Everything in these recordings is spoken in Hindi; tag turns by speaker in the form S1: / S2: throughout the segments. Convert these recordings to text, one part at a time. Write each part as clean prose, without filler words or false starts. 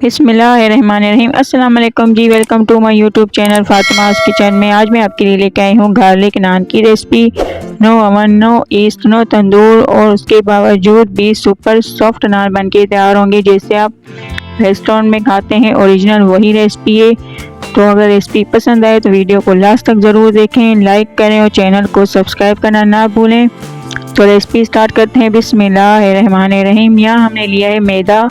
S1: बिस्मिल्लाहिर्रहमानिर्रहीम। अस्सलाम वालेकुम जी, welcome to my YouTube channel Fatima's kitchen में। आज मैं आपके लिए लेके आई हूँ गार्लिक नान की recipe. No oven, no yeast, no tandoor और उसके बावजूद भी सुपर सॉफ्ट नान बन के तैयार होंगे जैसे आप रेस्टोरेंट में खाते हैं। ओरिजिनल वही रेसिपी है। तो अगर रेसिपी पसंद आए तो वीडियो को लास्ट तक ज़रूर देखें, लाइक करें और चैनल को सब्सक्राइब करना ना भूलें। तो रेसिपी स्टार्ट करते हैं। बिस्मिल्लाहिर्रहमानिर्रहीम। यहाँ हमने लिया है मैदा,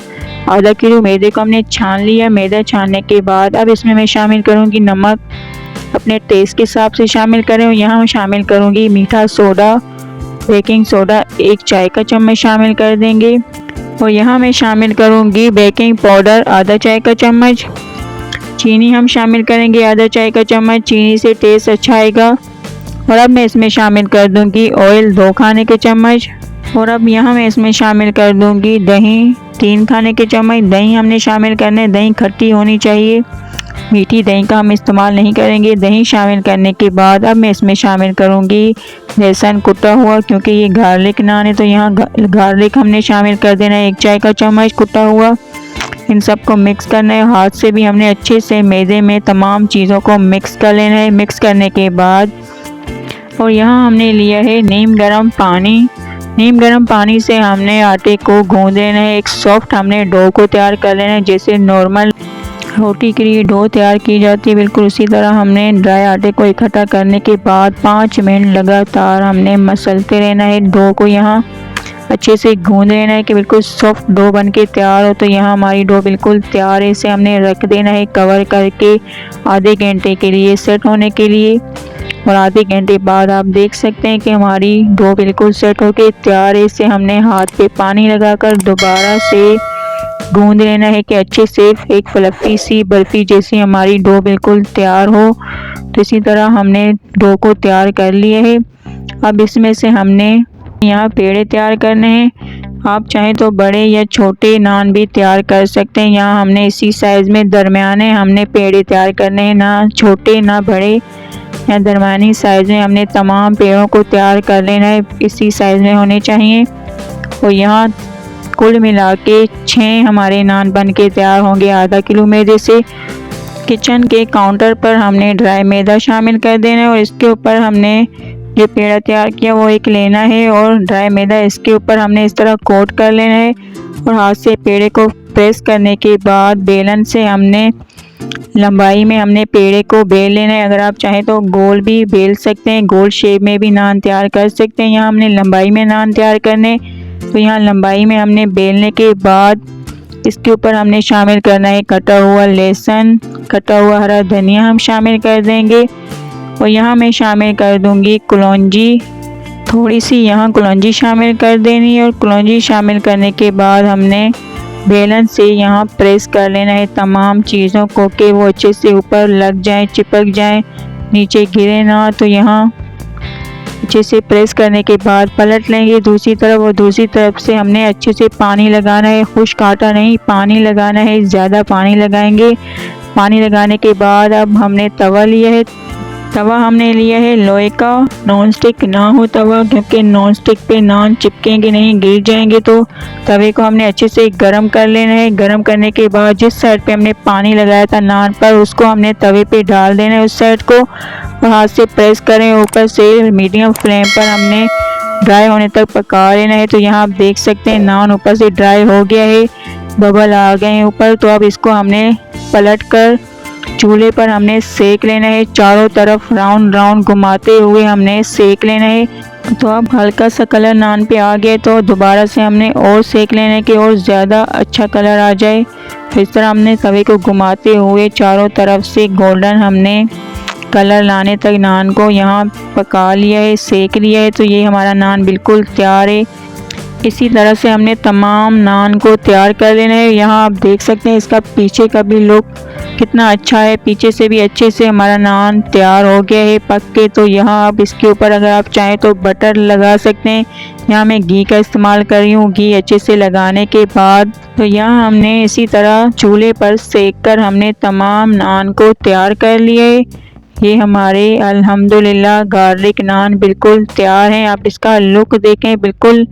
S1: आधा किलो मैदे को हमने छान लिया। मैदा छानने के बाद अब इसमें मैं शामिल करूँगी नमक, अपने टेस्ट के हिसाब से शामिल करें। और यहाँ मैं शामिल करूँगी मीठा सोडा, बेकिंग सोडा 1 चाय का चम्मच शामिल कर देंगे। और यहाँ मैं शामिल करूँगी बेकिंग पाउडर आधा चाय का चम्मच। चीनी हम शामिल करेंगे आधा चाय का चम्मच, चीनी से टेस्ट अच्छा आएगा। और अब मैं इसमें शामिल कर दूँगी ऑयल 2 खाने के चम्मच। और अब यहाँ मैं इसमें शामिल कर दूँगी दही 3 खाने के चम्मच। दही हमने शामिल करना है, दही खट्टी होनी चाहिए, मीठी दही का हम इस्तेमाल नहीं करेंगे। दही शामिल करने के बाद अब मैं इसमें शामिल करूँगी लहसुन कुटा हुआ, क्योंकि ये गार्लिक नान है तो यहाँ गार्लिक हमने शामिल कर देना है 1 चाय का चम्मच कुटा हुआ। इन सबको मिक्स करना है, हाथ से भी हमने अच्छे से मैदे में तमाम चीज़ों को मिक्स कर लेना है। मिक्स करने के बाद और यहाँ हमने लिया है नीम गर्म पानी। नीम गर्म पानी से हमने आटे को गूंद लेना है। एक सॉफ्ट हमने डो को तैयार कर लेना है, जैसे नॉर्मल रोटी के लिए डो तैयार की जाती है, बिल्कुल उसी तरह हमने ड्राई आटे को इकट्ठा करने के बाद 5 मिनट लगातार हमने मसलते रहना है। डो को यहाँ अच्छे से गूंद लेना है कि बिल्कुल सॉफ्ट डो बन के तैयार हो। तो यहाँ हमारी डो बिल्कुल तैयार है, इसे हमने रख देना है कवर करके आधे घंटे के लिए सेट होने के लिए। और आधे घंटे बाद आप देख सकते हैं कि हमारी डो बिल्कुल सेट होके तैयार है। इसे हमने हाथ पे पानी लगाकर दोबारा से गूंद लेना है कि अच्छे से एक फ्लफी सी बर्फ़ी जैसी हमारी डो बिल्कुल तैयार हो। तो इसी तरह हमने डो को तैयार कर लिया है। अब इसमें से हमने यहाँ पेड़े तैयार करने हैं। आप चाहें तो बड़े या छोटे नान भी तैयार कर सकते हैं। यहाँ हमने इसी साइज़ में दरमियाने हमने पेड़े तैयार करने हैं, ना छोटे ना बड़े, या दरमियानी साइज़ में हमने तमाम पेड़ों को तैयार कर लेना है, इसी साइज़ में होने चाहिए। और यहाँ कुल मिला के 6 हमारे नान बन के तैयार होंगे आधा किलो मैदे से। किचन के काउंटर पर हमने ड्राई मैदा शामिल कर देना है और इसके ऊपर हमने जो पेड़ा तैयार किया वो एक लेना है और ड्राई मैदा इसके ऊपर हमने इस तरह कोट कर लेना है। और हाथ से पेड़े को प्रेस करने के बाद बेलन से हमने लंबाई में हमने पेड़े को बेल लेना है। अगर आप चाहें तो गोल भी बेल सकते हैं, गोल शेप में भी नान तैयार कर सकते हैं। यहाँ हमने लंबाई में नान तैयार करने, तो यहाँ लंबाई में हमने बेलने के बाद इसके ऊपर हमने शामिल करना है कटा हुआ लहसुन, कटा हुआ हरा धनिया हम शामिल कर देंगे। और यहाँ मैं शामिल कर दूँगी कलौंजी, थोड़ी सी यहाँ कलौंजी शामिल कर देनी है। और कलौंजी शामिल करने के बाद हमने बेलन से यहाँ प्रेस कर लेना है तमाम चीज़ों को कि वो अच्छे से ऊपर लग जाए, चिपक जाए, नीचे गिरे ना। तो यहाँ अच्छे से प्रेस करने के बाद पलट लेंगे दूसरी तरफ। और दूसरी तरफ से हमने अच्छे से पानी लगाना है, खुश्क आटा नहीं, पानी लगाना है, ज़्यादा पानी लगाएंगे। पानी लगाने के बाद अब हमने तवा लिया है। तवा हमने लिया है लोहे का, नॉन स्टिक ना हो तवा, क्योंकि नॉन स्टिक पे नान चिपकेंगे नहीं, गिर जाएंगे। तो तवे को हमने अच्छे से गरम कर लेना है। गरम करने के बाद जिस साइड पे हमने पानी लगाया था नान पर उसको हमने तवे पे डाल देना है, उस साइड को, और हाथ से प्रेस करें ऊपर से। मीडियम फ्लेम पर हमने ड्राई होने तक पका लेना है। तो यहाँ आप देख सकते हैं नान ऊपर से ड्राई हो गया है, बबल आ गए हैं ऊपर। तो अब इसको हमने पलट कर चूल्हे पर हमने सेक लेना है, चारों तरफ राउंड राउंड घुमाते हुए हमने सेक लेना है। तो अब हल्का सा कलर नान पे आ गया तो दोबारा से हमने और सेक लेने के और ज़्यादा अच्छा कलर आ जाए। तो इस तरह हमने तवे को घुमाते हुए चारों तरफ से गोल्डन हमने कलर लाने तक नान को यहाँ पका लिया है, सेक लिया है। तो ये हमारा नान बिल्कुल तैयार है। इसी तरह से हमने तमाम नान को तैयार कर लेना है। यहाँ आप देख सकते हैं इसका पीछे का भी लुक कितना अच्छा है, पीछे से भी अच्छे से हमारा नान तैयार हो गया है पक के। तो यहाँ आप इसके ऊपर अगर आप चाहें तो बटर लगा सकते हैं। यहाँ मैं घी का इस्तेमाल कर रही हूँ। घी अच्छे से लगाने के बाद तो यहाँ हमने इसी तरह चूल्हे पर सेक कर हमने तमाम नान को तैयार कर लिया है। ये हमारे अल्हम्दुलिल्लाह गार्लिक नान बिल्कुल तैयार हैं। आप इसका लुक देखें, बिल्कुल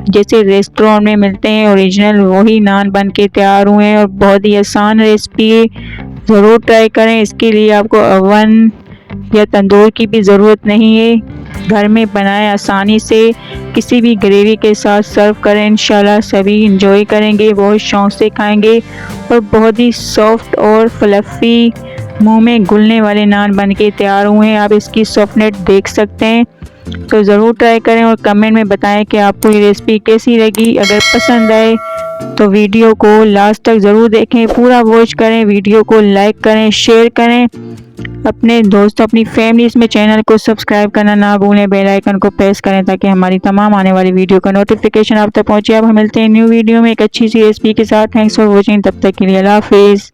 S1: जैसे रेस्टोरेंट में मिलते हैं ओरिजिनल वही नान बन के तैयार हुए हैं और बहुत ही आसान रेसिपी है, ज़रूर ट्राई करें। इसके लिए आपको ओवन या तंदूर की भी ज़रूरत नहीं है, घर में बनाएं आसानी से, किसी भी ग्रेवी के साथ सर्व करें, इंशाल्लाह सभी इंजॉय करेंगे, बहुत शौक़ से खाएंगे और बहुत ही सॉफ्ट और फ्लफ़ी मुंह में घुलने वाले नान बन के तैयार हुए हैं। आप इसकी सॉफ्टनेस देख सकते हैं, तो ज़रूर ट्राई करें और कमेंट में बताएं कि आपको ये रेसिपी कैसी लगी। अगर पसंद आए तो वीडियो को लास्ट तक ज़रूर देखें, पूरा वॉच करें, वीडियो को लाइक करें, शेयर करें अपने दोस्तों अपनी फैमिलीज़ में। चैनल को सब्सक्राइब करना ना भूलें, बेल आइकन को प्रेस करें ताकि हमारी तमाम आने वाली वीडियो का नोटिफिकेशन आप तक पहुंचे। अब हम मिलते हैं न्यू वीडियो में एक अच्छी सी रेसिपी के साथ। थैंक्स फॉर वॉचिंग, तब तक के लिए अल्लाह हाफिज़।